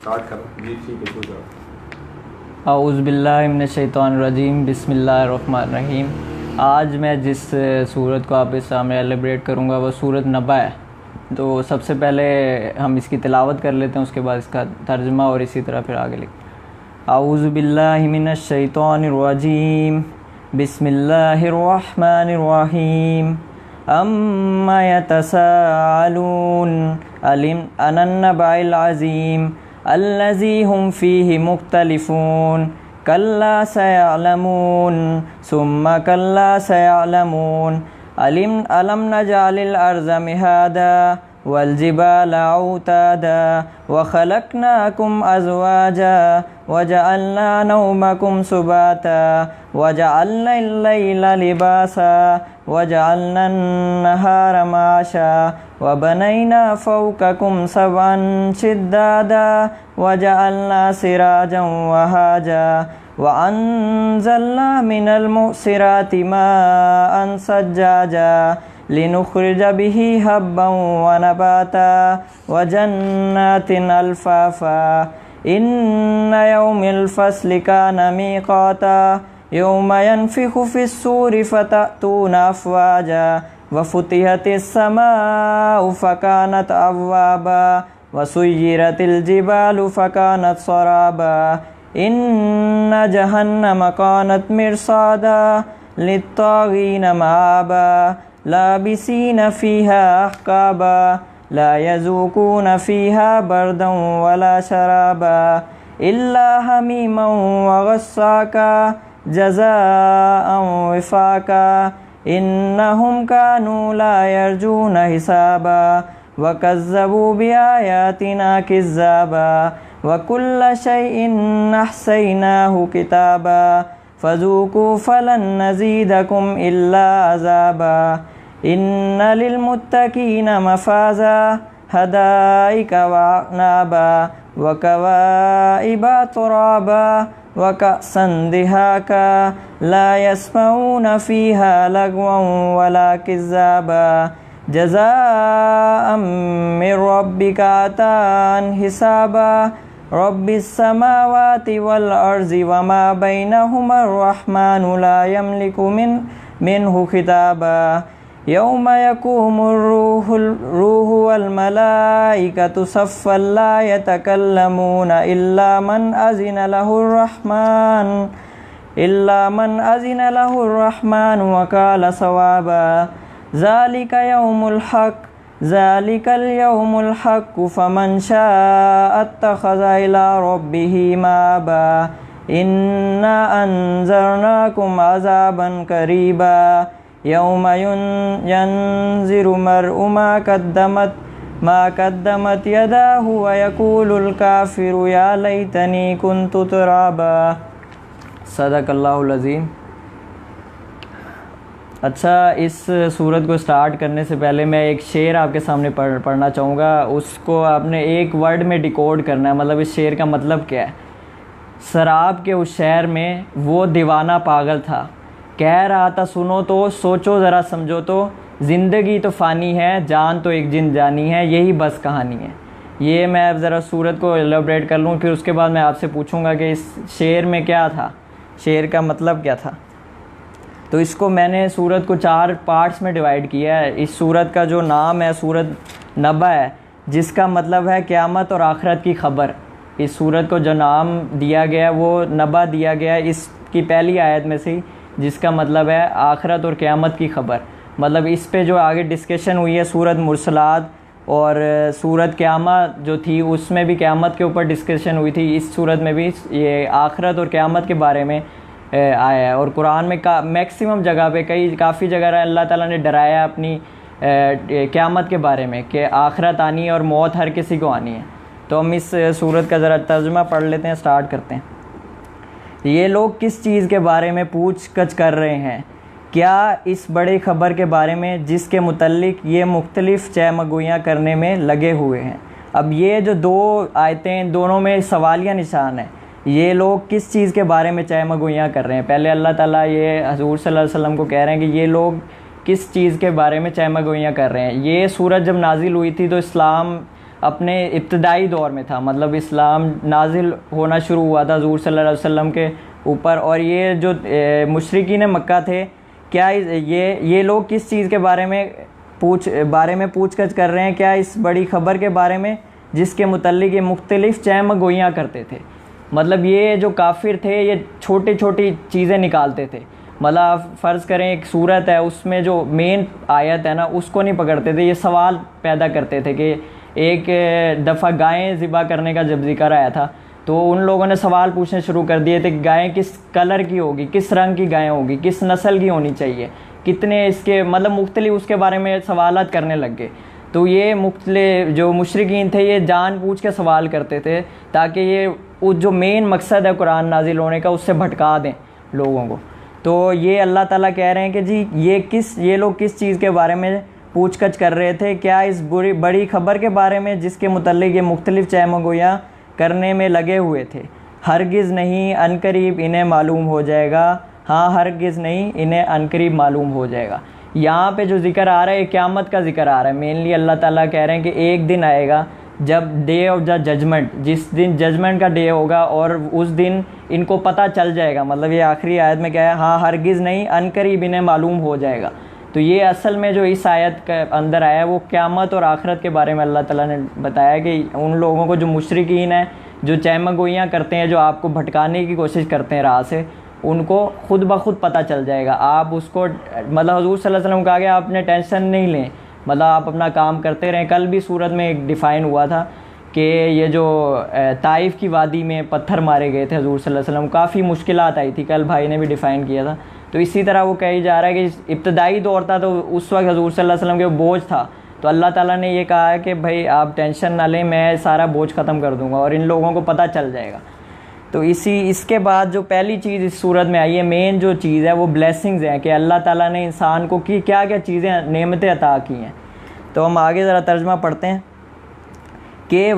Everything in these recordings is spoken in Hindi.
स्टार्ट करो जी। ठीक है, शुरू करो। औज़ु बिल्लाहि मिनश शैतानिर रजीम, बिस्मिल्लाहिर रहमानिर रहीम। आज मैं जिस सूरत को आपके सामने एलिब्रेट करूँगा वो सूरत नबा है। तो सबसे पहले हम इसकी तिलावत कर लेते हैं, उसके बाद इसका तर्जुमा और इसी तरह फिर आगे लिख। औज़ु बिल्लाहि मिनश शैतानिर रजीम, बिस्मिल्लाहिर रहमानिर रहीम। अम्मा यतसाअलून अनिन नबइल अज़ीम अल्लज़ी हुम फ़ीही मुख्तलिफ़ून कल्ला सयअलमून सुम्मा कल्ला सयअलमून अलम नजअलिल अर्ज़ मिहादा वल जिबाला औतादा व खलक़नाकुम अज़वाजा व जअलना नौमकुम सुबाता व जअलना अल-लैला लिबासा व जअलना अन-नहारा माशा व बनैना फ़ौक़कुम सबअन शिद्दादा व जअलना सिराजन वहाजा व अंज़लना मिनल मुअसिराति माअन सज्जाजा लिनुख़रिज बिही हब्बन व नबाता व जन्नातिन अल्फ़ाफ़ा इन्ना यौमिल फ़स्लि काना मीक़ाता यौमा यनफ़िख़ु फ़िस्सूरि फ़तअतूना अफ़वाजा व फ़ुतिहतिस समाउ फ़कानत अब्वाबा व सुय्यिरतिल जिबालु फ़कानत सराबा इन्ना जहन्नम कानत मिरसादा लित्ताग़ीन मआबा लाबिसीन फ़ीहा अहक़ाबा ला यज़ूक़ून फ़ीहा बरदन वला शराबा इल्ला हमीमन व गस्साका जज़ाअन विफ़ाक़ा इन्नहुम कानू ला यरजून हिसाबा व कज़्ज़बू बिआयातिना किज़्ज़ाबा व कुल्ल शैइन अहसैनाहु किताबा फ़ज़ूक़ू फ़लन नज़ीदकुम इल्ला अज़ाबा इन्ना लिलमुत्तक़ीन मफ़ाज़ा हदाइका व अअनाबा व कवाइबा तुराबा व कअसन दिहाका ला यस्मऊन फ़ीहा लगवन वला किज़्ज़ाबा जज़ाअम मिर रब्बिका अतान हिसाबा रब्बिस समावाति वल अर्ज़ि वमा बैनहुमा अर्रहमानु ला यमलिकु मिन्हु खिताबा यौमा यक़ूमुर रूहु वल मलाइकतु सफ़्फ़न ला यतकल्लमूना इल्ला मन अज़िन लहुर रहमान व क़ाल सवाबा ज़ालिका यौमुल हक़्क़ु फ़मन शाअ अत्तख़ज़ इला रब्बिही माबा इन्ना अंज़रनाकुम अज़ाबन क़रीबा यौम यंज़िरु मर्'उ मा क़द्दमत यदाहु व यक़ूलुल काफ़िरु या लैतनी कुन्तु तुराबा। सदक़ल्लाहुल अज़ीम। अच्छा, इस सूरत को स्टार्ट करने से पहले मैं एक शेर आपके सामने पढ़ना चाहूँगा। उसको आपने एक वर्ड में डिकोड करना है, मतलब इस शेर का मतलब क्या है। शराब के उस शहर में वो दीवाना पागल था, कह रहा था सुनो तो सोचो ज़रा समझो तो, ज़िंदगी तो फ़ानी है जान तो एक जिन जानी है, यही बस कहानी है। ये मैं ज़रा सूरत को एलेबरेट कर लूँ, फिर उसके बाद मैं आपसे पूछूँगा कि इस शेर में क्या था, शेर का मतलब क्या था। तो इसको मैंने सूरत को 4 पार्ट्स में डिवाइड किया है। इस सूरत का जो नाम है सूरत नबा है, जिसका मतलब है क़यामत और आखिरत की ख़बर। इस सूरत को जो नाम दिया गया वो नबा दिया गया इसकी पहली आयत में से, जिसका मतलब है आखिरत और क़यामत की ख़बर। मतलब इस पे जो आगे डिस्कशन हुई है सूरत मुरसलात और सूरत क़यामत जो थी उसमें भी क़यामत के ऊपर डिस्कशन हुई थी। इस सूरत में भी ये आखिरत और क़यामत के बारे में आया है। और कुरान में मैक्सिमम जगह पे काफ़ी जगह अल्लाह ताला ने डराया अपनी क़यामत के बारे में कि आखिरत आनी है और मौत हर किसी को आनी है। तो हम इस सूरत का ज़रा तर्जुमा पढ़ लेते हैं, स्टार्ट करते हैं। ये लोग किस चीज़ के बारे में पूछ कछ कर रहे हैं, क्या इस बड़ी ख़बर के बारे में जिसके मुतल्लिक ये मुख्तलिफ़ चहमगोइयाँ करने में लगे हुए हैं। अब ये जो 2 आयतें, दोनों में सवालिया निशान है। ये लोग किस चीज़ के बारे में चहमगोइयाँ कर रहे हैं। पहले अल्लाह ताला ये हज़ूर सल्लल्लाहु अलैहि वसल्लम को कह रहे हैं कि ये लोग किस चीज़ के बारे में चहमगोइयाँ कर रहे हैं। ये सूरत जब नाजिल हुई थी तो इस्लाम अपने इब्तदाई दौर में था, मतलब इस्लाम नाजिल होना शुरू हुआ था हुज़ूर सल्लल्लाहु अलैहि वसल्लम के ऊपर। और ये जो मुशरिकीन मक्का थे, क्या ये लोग किस चीज़ के बारे में पूछगछ कर रहे हैं? क्या इस बड़ी ख़बर के बारे में जिसके मुतल्लिक़ ये मुख्तलिफ़ चहम गोइयाँ करते थे। मतलब ये जो काफिर थे ये छोटी छोटी चीज़ें निकालते थे। मतलब आप फ़र्ज़ करें एक सूरत है, उसमें जो मेन आयत है ना उसको नहीं पकड़ते थे, ये सवाल पैदा करते थे कि एक दफ़ा गायें ज़िबा करने का जब जिक्र आया था तो उन लोगों ने सवाल पूछने शुरू कर दिए थे कि गायें किस कलर की होगी, किस रंग की गायें होगी, किस नस्ल की होनी चाहिए, कितने इसके मतलब मुख्तलिफ उसके बारे में सवालात करने लग गए। तो ये मुख्तलिफ जो मुशरिकीन थे ये जानबूझ के सवाल करते थे ताकि ये उस जो मेन मकसद है कुरान नाजिल होने का उससे भटका दें लोगों को। तो ये अल्लाह ताला कह रहे हैं कि जी ये लोग किस चीज़ के बारे में पूछगछ कर रहे थे? क्या इस बड़ी ख़बर के बारे में जिसके मुतल्लिक़ ये मुख्तलिफ़ चहमगोयाँ करने में लगे हुए थे। हरगिज़ नहीं, अनकरीब इन्हें मालूम हो जाएगा। हाँ, हरगिज़ नहीं, इन्हें अनकरीब मालूम हो जाएगा। यहाँ पे जो ज़िक्र आ रहा है क़यामत का ज़िक्र आ रहा है। मेनली अल्लाह ताला कह रहे हैं कि एक दिन आएगा जब डे ऑफ द जजमेंट, जिस दिन जजमेंट का डे होगा और उस दिन इनको पता चल जाएगा। मतलब ये आखिरी आयत में क्या है? हाँ, हरगिज़ नहीं, अनकरीब इन्हें मालूम हो जाएगा। तो ये असल में जो इस आयत के अंदर आया है वो क़यामत और आखिरत के बारे में अल्लाह ताला ने बताया कि उन लोगों को जो मुशरिकीन हैं, जो चहमगोइयाँ करते हैं, जो आपको भटकाने की कोशिश करते हैं राह से, उनको खुद ब खुद पता चल जाएगा। आप उसको मतलब हुज़ूर सल्लल्लाहु अलैहि वसल्लम कहा गया आपने टेंशन नहीं लें, मतलब आप अपना काम करते रहें। कल भी सूरत में एक डिफ़ाइन हुआ था कि ये जो ताइफ़ की वादी में पत्थर मारे गए थे हुज़ूर सल्लल्लाहु अलैहि वसल्लम, काफ़ी मुश्किलात आई थी, कल भाई ने भी डिफ़ाइन किया था। तो इसी तरह वो कही जा रहा है कि इब्तदाई दौर था तो उस वक्त हुज़ूर सल्लल्लाहु अलैहि वसल्लम के बोझ था, तो अल्लाह ताला ने ये कहा है कि भाई आप टेंशन ना लें, मैं सारा बोझ ख़त्म कर दूँगा और इन लोगों को पता चल जाएगा। तो इसके बाद जो पहली चीज़ इस सूरत में आई है, मेन जो चीज़ है वो ब्लेसिंग्स हैं कि अल्लाह ताला ने इंसान को क्या क्या चीज़ें नेमतें अता की हैं। तो हम आगे ज़रा तर्जमा पढ़ते हैं कि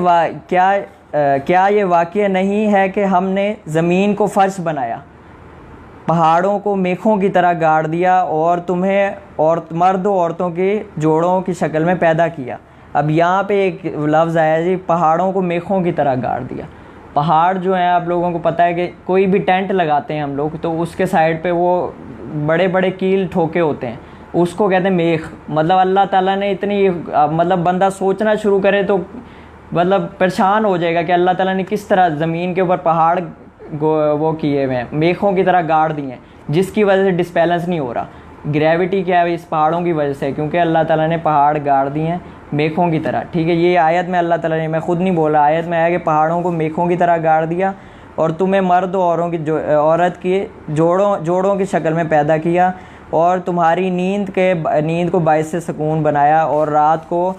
क्या ये वाक़या नहीं है कि हमने ज़मीन को फ़र्श बनाया, पहाड़ों को मेखों की तरह गाड़ दिया और तुम्हें और मर्द और औरतों के जोड़ों की शक्ल में पैदा किया। अब यहाँ पे एक लफ्ज़ आया जी, पहाड़ों को मेखों की तरह गाड़ दिया। पहाड़ जो है आप लोगों को पता है कि कोई भी टेंट लगाते हैं हम लोग तो उसके साइड पे वो बड़े बड़े कील ठोके होते हैं, उसको कहते हैं मेख। मतलब अल्लाह ताला ने इतनी मतलब बंदा सोचना शुरू करे तो मतलब परेशान हो जाएगा कि अल्लाह ताला ने किस तरह ज़मीन के ऊपर पहाड़ वो किए हुए हैं, मेखों की तरह गाड़ दिए हैं, जिसकी वजह से डिस्बैलेंस नहीं हो रहा। ग्रेविटी क्या है? इस पहाड़ों की वजह से, क्योंकि अल्लाह ताला ने पहाड़ गाड़ दिए हैं मेखों की तरह। ठीक है, ये आयत में अल्लाह ताला ने, मैं ख़ुद नहीं बोला, आयत में आया कि पहाड़ों को मेखों की तरह गाड़ दिया और तुम्हें मर्द और औरत की जोड़ों की शक्ल में पैदा किया और तुम्हारी नींद को बाइस से सुकून बनाया और रात को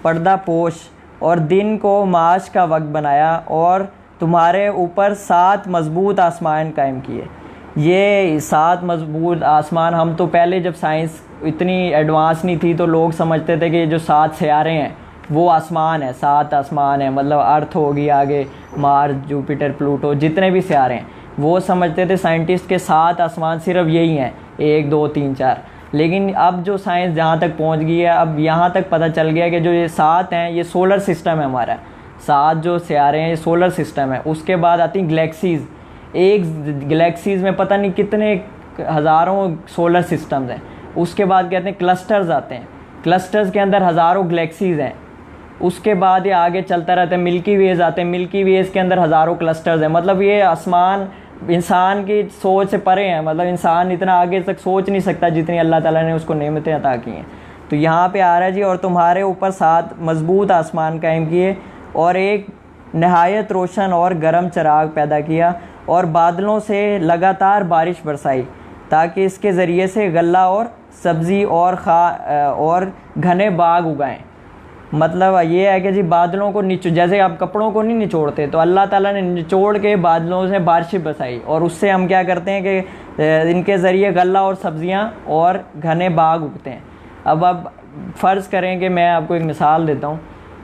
पर्दा पोश और दिन को माश का वक्त बनाया और तुम्हारे ऊपर 7 मजबूत आसमान कायम किए। ये 7 मजबूत आसमान, हम तो पहले जब साइंस इतनी एडवांस नहीं थी तो लोग समझते थे कि जो 7 सियारे हैं वो आसमान है, 7 आसमान है, मतलब अर्थ होगी, आगे मार्स, जुपिटर, प्लूटो, जितने भी सियारे हैं वो समझते थे साइंटिस्ट के 7 आसमान सिर्फ यही हैं, 1 2 3 4। लेकिन अब जो साइंस जहाँ तक पहुँच गई है, अब यहाँ तक पता चल गया कि जो ये 7 हैं ये सोलर सिस्टम है हमारा। 7 जो सियारे हैं ये सोलर सिस्टम है। उसके बाद आती हैं गैलेक्सीज़, एक गैलेक्सीज़ में पता नहीं कितने हज़ारों सोलर सिस्टम्स हैं। उसके बाद कहते हैं क्लस्टर्स आते हैं, क्लस्टर्स के अंदर हज़ारों गैलेक्सीज़ हैं। उसके बाद ये आगे चलता रहता है, मिल्की वेज़ आते हैं, मिल्की वेज़ के अंदर हज़ारों क्लस्टर्स हैं। मतलब ये आसमान इंसान की सोच से परे हैं, मतलब इंसान इतना आगे तक सोच नहीं सकता जितनी अल्लाह ताला ने उसको नेमतें अता की हैं। तो यहाँ पे आ रहा है जी, और तुम्हारे ऊपर 7 मजबूत आसमान कायम किए और एक नहायत रोशन और गर्म चिराग पैदा किया और बादलों से लगातार बारिश बरसाई ताकि इसके ज़रिए से गल्ला और सब्ज़ी और घने बाग उगाएं। मतलब ये है कि जी बादलों को जैसे आप कपड़ों को नहीं निचोड़ते, तो अल्लाह ताला ने निचोड़ के बादलों से बारिश बरसाई और उससे हम क्या करते हैं कि इनके ज़रिए गल्ला और सब्ज़ियाँ और घने बाग उगते हैं। अब फ़र्ज़ करें कि मैं आपको एक मिसाल देता हूँ,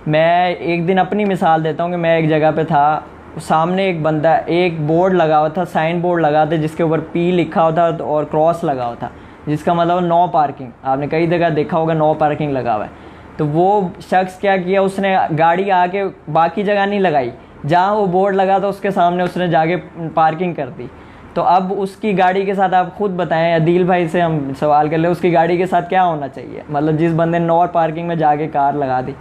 मैं एक दिन अपनी मिसाल देता हूँ कि मैं एक जगह पे था, सामने एक बंदा, एक बोर्ड लगा हुआ था, साइन बोर्ड लगा था जिसके ऊपर P लिखा हुआ था और क्रॉस लगा हुआ था, जिसका मतलब नो पार्किंग। आपने कई जगह देखा होगा नो पार्किंग लगा हुआ है। तो वो शख्स क्या किया, उसने गाड़ी आके बाकी जगह नहीं लगाई, जहाँ वो बोर्ड लगा था उसके सामने उसने जाके पार्किंग कर दी। तो अब उसकी गाड़ी के साथ आप खुद बताएं, अदील भाई से हम सवाल कर ले, उसकी गाड़ी के साथ क्या होना चाहिए? मतलब जिस बंदे ने नो पार्किंग में जाके कार लगा दी,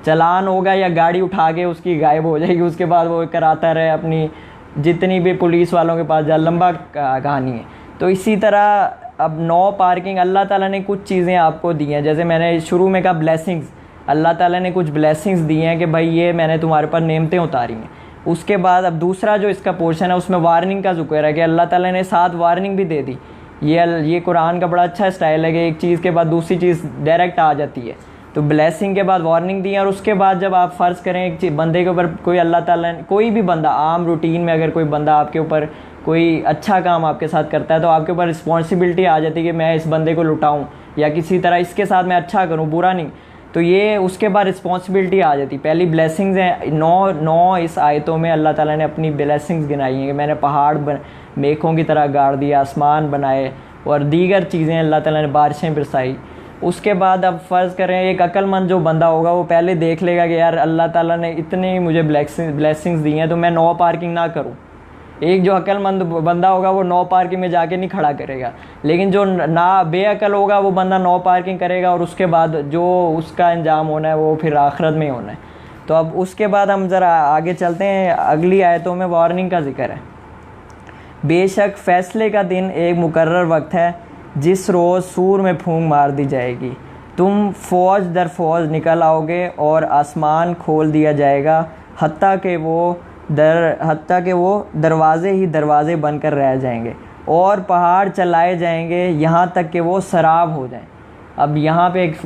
चलान होगा या गाड़ी उठा के उसकी गायब हो जाएगी, उसके बाद वो कराता रहे अपनी जितनी भी पुलिस वालों के पास जा, लंबा कहानी है। तो इसी तरह अब नो पार्किंग, अल्लाह ताला ने कुछ चीज़ें आपको दी हैं, जैसे मैंने शुरू में कहा ब्लेसिंग्स, अल्लाह ताला ने कुछ ब्लेसिंग्स दी हैं कि भाई ये मैंने तुम्हारे पर नेमतें उतारी हैं। उसके बाद अब दूसरा जो इसका पोर्शन है उसमें वार्निंग का जिक्र है कि अल्लाह ताला ने साथ वार्निंग भी दे दी। ये कुरान का बड़ा अच्छा स्टाइल है कि एक चीज़ के बाद दूसरी चीज़ डायरेक्ट आ जाती है। तो ब्लेसिंग के बाद वार्निंग दी है, और उसके बाद जब आप फ़र्ज़ करें एक बंदे के ऊपर कोई अल्लाह ताला ने, कोई भी बंदा आम रूटीन में अगर कोई बंदा आपके ऊपर कोई अच्छा काम आपके साथ करता है तो आपके ऊपर रिस्पॉन्सिबिलिटी आ जाती है कि मैं इस बंदे को लुटाऊं या किसी तरह इसके साथ मैं अच्छा करूं, बुरा नहीं। तो ये उसके बाद रिस्पॉन्सिबिलिटी आ जाती। पहली ब्लेसिंग्स हैं, नौ इस आयतों में अल्लाह ताला ने अपनी ब्लेसिंग्स गिनाई हैं कि मैंने पहाड़ मेघों की तरह गाड़ दिया, आसमान बनाए और दीगर चीज़ें अल्लाह ताला ने बारिशें बरसाई। उसके बाद अब फ़र्ज़ करें एक अक्लमंद जो बंदा होगा वो पहले देख लेगा कि यार अल्लाह ताला ने इतनी मुझे ब्लेसिंग्स दी हैं तो मैं नो पार्किंग ना करूं। एक जो अक्लमंद बंदा होगा वो नो पार्किंग में जाके नहीं खड़ा करेगा, लेकिन जो ना बेअकल होगा वो बंदा नो पार्किंग करेगा और उसके बाद जो उसका अंजाम होना है वो फिर आखिरत में ही होना है। तो अब उसके बाद हम ज़रा आगे चलते हैं, अगली आयतों में वार्निंग का जिक्र है। बेशक फ़ैसले का दिन एक मुकर्रर वक्त है जिस रोज़ सूर में फूंक मार दी जाएगी, तुम फ़ौज दर फ़ौज निकल आओगे और आसमान खोल दिया जाएगा, हत्ता कि वो दरवाज़े ही दरवाज़े बनकर रह जाएंगे और पहाड़ चलाए जाएंगे यहाँ तक कि वो सराब हो जाएं। अब यहाँ पे एक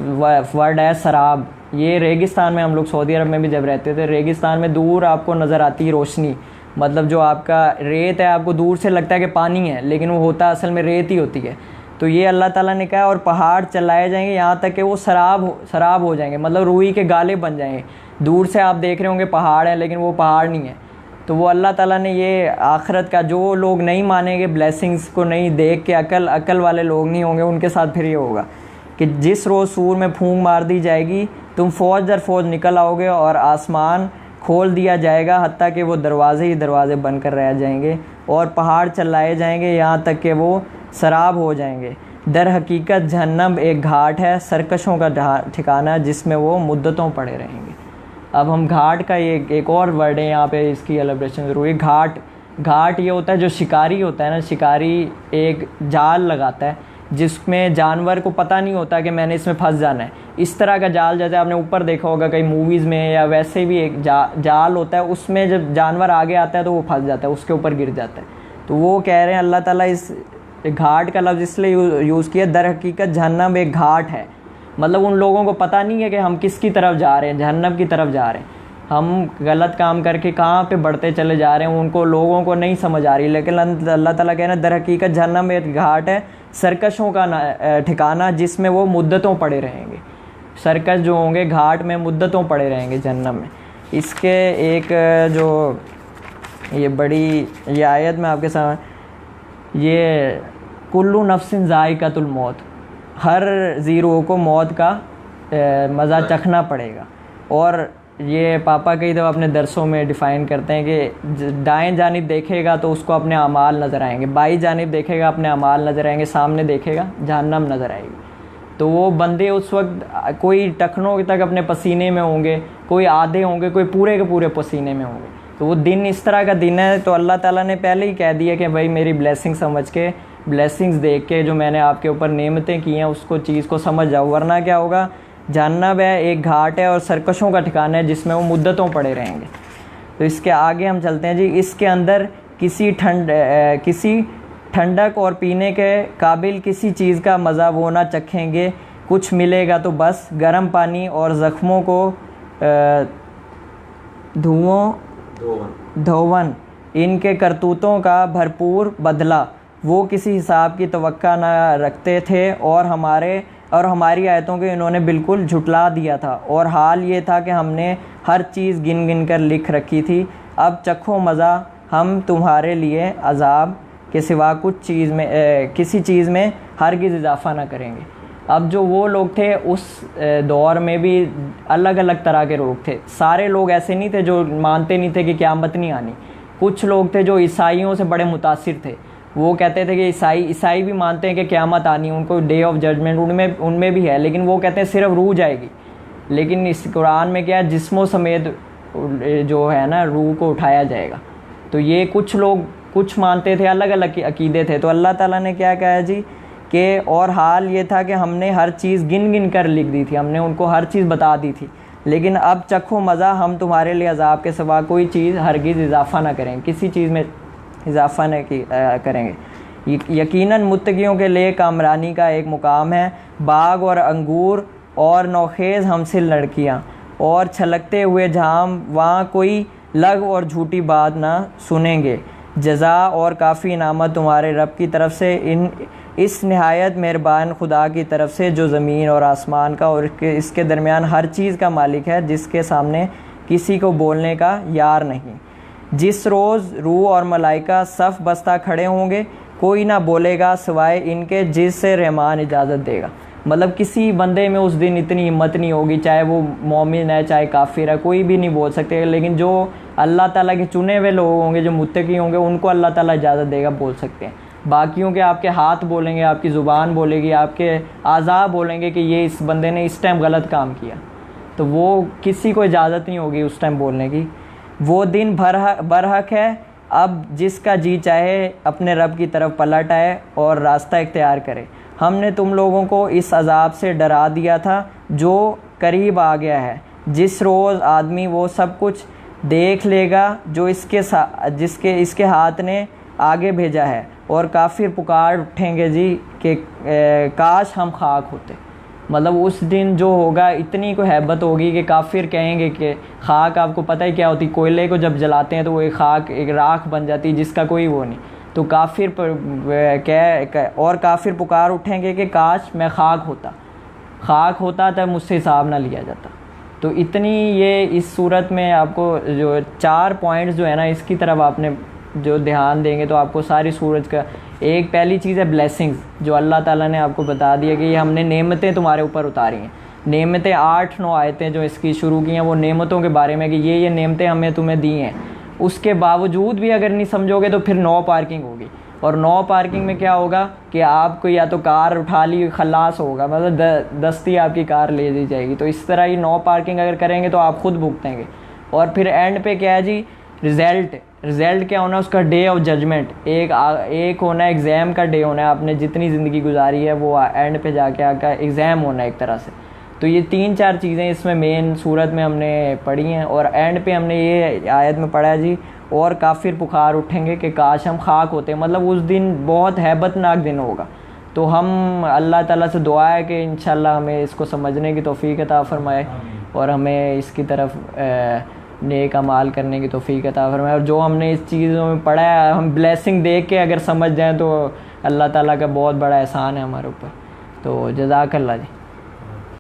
वर्ड है सराब। ये रेगिस्तान में, हम लोग सऊदी अरब में भी जब रहते थे, रेगिस्तान में दूर आपको नज़र आती है रोशनी, मतलब जो आपका रेत है आपको दूर से लगता है कि पानी है लेकिन वो होता असल में रेत ही होती है। तो ये अल्लाह ताला ने कहा और पहाड़ चलाए जाएंगे यहाँ तक कि वो सराब हो जाएंगे, मतलब रूई के गाले बन जाएंगे। दूर से आप देख रहे होंगे पहाड़ है लेकिन वो पहाड़ नहीं है। तो वो अल्लाह ताला ने ये आखिरत का, जो लोग नहीं मानेंगे ब्लेसिंग्स को नहीं देख के, अकल वाले लोग नहीं होंगे, उनके साथ फिर ये होगा कि जिस रोज़ सूर में फूंक मार दी जाएगी तुम फ़ौज दर फ़ौज निकल आओगे और आसमान खोल दिया जाएगा हत्ता कि वो दरवाज़े ही दरवाज़े बनकर रह जाएंगे और पहाड़ चलाए जाएंगे यहाँ तक कि वो सराब हो जाएंगे। दर हकीकत जहन्नम एक घाट है, सरकशों का ठिकाना जिसमें वो मुद्दतों पड़े रहेंगे। अब हम घाट का एक और वर्ड है यहाँ पे, इसकी एलब्रेशन ज़रूरी है। घाट ये होता है जो शिकारी होता है ना, शिकारी एक जाल लगाता है जिसमें जानवर को पता नहीं होता कि मैंने इसमें फंस जाना है। इस तरह का जाल जैसे आपने ऊपर देखा होगा कई मूवीज़ में, या वैसे भी एक जाल होता है, उसमें जब जानवर आगे आता है तो वो फंस जाता है, उसके ऊपर गिर जाता है। तो वो कह रहे हैं अल्लाह ताला इस घाट का लफ्ज़ इसलिए यूज़ किया, दर हकीकत जहन्नम एक घाट है, मतलब उन लोगों को पता नहीं है कि हम किसकी तरफ जा रहे हैं, जहन्नम की तरफ जा रहे हैं, हम गलत काम करके कहाँ पे बढ़ते चले जा रहे हैं, उनको लोगों को नहीं समझ आ रही। लेकिन अल्लाह ताला कह रहे हैं दर हकीकत जहन्नम एक घाट है, सरकशों का ठिकाना जिसमें वो मुद्दतों पड़े रहेंगे। सरकश जो होंगे घाट में मुद्दतों पड़े रहेंगे जहन्नम में। इसके एक जो ये आयत में आपके सामने, ये कुल्लू नफ्सिन ज़ाइक़तुल मौत, हर ज़ीरो को मौत का मज़ा चखना पड़ेगा। और ये पापा कई दफ़ा अपने दरसों में डिफ़ाइन करते हैं कि दाएं जानिब देखेगा तो उसको अपने अमाल नज़र आएंगे, बाईं जानिब देखेगा अपने अमाल नज़र आएंगे, सामने देखेगा जहन्नम नज़र आएगी। तो वो बंदे उस वक्त कोई टखनों तक अपने पसीने में होंगे, कोई आधे होंगे, कोई पूरे के पूरे पसीने में होंगे। तो वो दिन इस तरह का दिन है। तो अल्लाह ताला ने पहले ही कह दिया कि भाई मेरी ब्लेसिंग समझ के, ब्लेसिंग्स देख के, जो मैंने आपके ऊपर नेमतें की हैं उसको चीज़ को समझ जाओ, वरना क्या होगा, जहन्नम है एक घाट है और सरकशों का ठिकाना है जिसमें वो मुद्दतों पड़े रहेंगे। तो इसके आगे हम चलते हैं जी। इसके अंदर किसी ठंडक और पीने के काबिल किसी चीज़ का मज़ा वो ना चखेंगे, कुछ मिलेगा तो बस गर्म पानी और ज़ख्मों को धोवन, इनके करतूतों का भरपूर बदला। वो किसी हिसाब की तवक्का ना रखते थे और हमारी आयतों को इन्होंने बिल्कुल झुटला दिया था, और हाल ये था कि हमने हर चीज़ गिन गिन कर लिख रखी थी। अब चखो मज़ा, हम तुम्हारे लिए अजाब के सिवा किसी चीज़ में हरगिज़ इजाफ़ा ना करेंगे। अब जो वो लोग थे उस दौर में भी अलग अलग तरह के लोग थे, सारे लोग ऐसे नहीं थे जो मानते नहीं थे कि क़यामत नहीं आनी। कुछ लोग थे जो ईसाइयों से बड़े मुतासिर थे, वो कहते थे कि ईसाई भी मानते हैं कि क़यामत आनी, उनको डे ऑफ जजमेंट उनमें भी है, लेकिन वो कहते हैं सिर्फ रूह जाएगी। लेकिन इस कुरान में क्या है, जिस्मों समेत जो है ना रूह को उठाया जाएगा। तो ये कुछ लोग कुछ मानते थे, अलग अलग अकीदे थे। तो अल्लाह ताला ने क्या कहा जी कि और हाल ये था कि हमने हर चीज़ गिन गिन कर लिख दी थी, हमने उनको हर चीज़ बता दी थी। लेकिन अब चखो मज़ा, हम तुम्हारे लिए अज़ाब के सिवा कोई चीज़ हरगिज़ इजाफ़ा ना करें, किसी चीज़ में इजाफ़ा न करेंगे। यकीनन मुत्तकियों के लिए कामरानी का एक मुकाम है, बाग और अंगूर और नौखेज़ हमसिल लड़कियाँ और छलकते हुए झाम, वहाँ कोई लग और झूठी बात ना सुनेंगे। जज़ा और काफ़ी इनामत तुम्हारे रब की तरफ से, इस नहायत मेहरबान खुदा की तरफ से जो ज़मीन और आसमान का और इसके दरमियान हर चीज़ का मालिक है, जिसके सामने किसी को बोलने का यार नहीं। जिस रोज़ रूह और मलाइका सफ़ बस्ता खड़े होंगे, कोई ना बोलेगा सिवाय इनके जिससे रहमान इजाज़त देगा। मतलब किसी बंदे में उस दिन इतनी हिम्मत नहीं होगी, चाहे वो मोमिन है चाहे काफिर है, कोई भी नहीं बोल सकते। लेकिन जो अल्लाह ताला के चुने हुए लोग होंगे, जो मुत्तकी होंगे, उनको अल्लाह ताला इजाज़त देगा, बोल सकते हैं। बाकियों के आपके हाथ बोलेंगे, आपकी ज़ुबान बोलेगी, आपके आज़ा बोलेंगे कि ये इस बंदे ने इस टाइम गलत काम किया, तो वो किसी को इजाज़त नहीं होगी उस टाइम बोलने की। वो दिन बरहक है, अब जिसका जी चाहे अपने रब की तरफ पलट आए और रास्ता इख्तियार करे। हमने तुम लोगों को इस अजाब से डरा दिया था जो करीब आ गया है, जिस रोज़ आदमी वो सब कुछ देख लेगा जो इसके हाथ ने आगे भेजा है, और काफिर पुकार उठेंगे जी कि काश हम खाक होते। मतलब उस दिन जो होगा इतनी को हैबत होगी कि काफिर कहेंगे कि खाक, आपको पता ही क्या होती, कोयले को जब जलाते हैं तो वो एक खाक, एक राख बन जाती है जिसका कोई वो नहीं। तो काफिर और काफिर पुकार उठेंगे कि काश मैं खाक होता तब मुझसे हिसाब ना लिया जाता। तो इतनी ये इस सूरत में आपको जो 4 पॉइंट्स जो है ना, इसकी तरफ आपने जो ध्यान देंगे तो आपको सारी सूरज का एक पहली चीज़ है ब्लेसिंग्स, जो अल्लाह ताला ने आपको बता दिया कि ये हमने नेमतें तुम्हारे ऊपर उतारी हैं। नेमतें 8-9 आयतें जो इसकी शुरू की हैं वो नेमतों के बारे में कि ये नेमतें हमें तुम्हें दी हैं। उसके बावजूद भी अगर नहीं समझोगे तो फिर नो पार्किंग होगी, और नो पार्किंग में क्या होगा कि आपको या तो कार उठा ली खलास होगा, मतलब दस्ती आपकी कार ले दी जाएगी। तो इस तरह ही नो पार्किंग अगर करेंगे तो आप खुद भुगतेंगे। और फिर एंड पे क्या है जी, रिज़ल्ट क्या होना है उसका, डे ऑफ जजमेंट। एक होना है एग्ज़ाम का डे होना है, आपने जितनी ज़िंदगी गुजारी है वो एंड पे जाके आपका एग्ज़ाम होना है एक तरह से। तो ये 3-4 चीज़ें इसमें मेन सूरत में हमने पढ़ी हैं, और एंड पे हमने ये आयत में पढ़ा है जी, और काफिर पुकार उठेंगे कि काश हम खाक होते। मतलब उस दिन बहुत हैबतनाक दिन होगा। तो हम अल्लाह ताला से दुआ है कि इंशाल्लाह हमें इसको समझने की तौफीक अता फरमाए, और हमें इसकी तरफ नेक अमाल करने की तौफीक अता फरमाए। और जो हमने इस चीज़ों में पढ़ा है, हम ब्लेसिंग देख के अगर समझ जाएँ तो अल्लाह ताला का बहुत बड़ा एहसान है हमारे ऊपर। तो जज़ाकल्लाह जी।